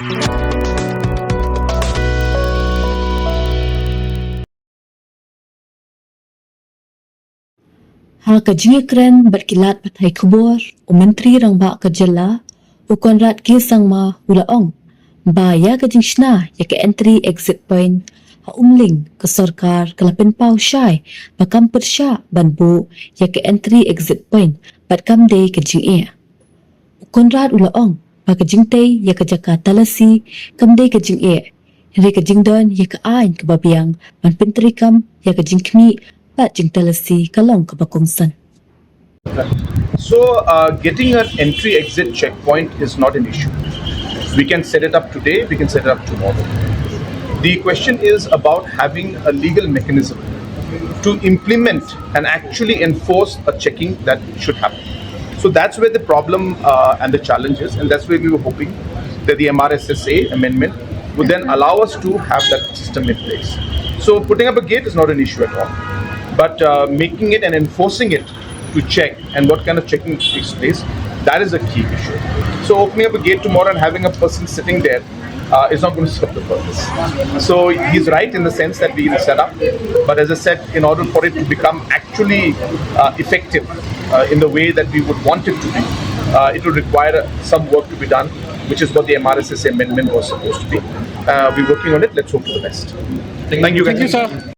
Ha kajikren berkilat patai kubur, menteri rang ba kajala, konrad kisang ma ulaong. Ba ya kajing shna ya ke entry exit point, ha umling ke sorkar kelapin pau syai, bakam pyrshah banbu ya ke entry exit point, bat kam day kajing e. Konrad ulaong, ba kajing tay ya ke jaka talasi, kam day kajing e. Hari kajing don ya ke ain ke babiang, ban pentri kam ya kajing kmi, bat jing talasi kalong ke bakongsan. So, getting an entry exit checkpoint is not an issue. We can set it up today, we can set it up tomorrow. The question is about having a legal mechanism to implement and actually enforce a checking that should happen. So that's where the problem and the challenge is, and that's where we were hoping that the MRSSA amendment would then allow us to have that system in place. So putting up a gate is not an issue at all, but making it and enforcing it to check and what kind of checking takes place, that is a key issue. So opening up a gate tomorrow and having a person sitting there is not going to serve the purpose. So he's right in the sense that we will set up, but as I said, in order for it to become actually effective in the way that we would want it to be, it will require some work to be done, which is what the MRSSA amendment was supposed to be. We're working on it. Let's hope for the best. Thank you, sir.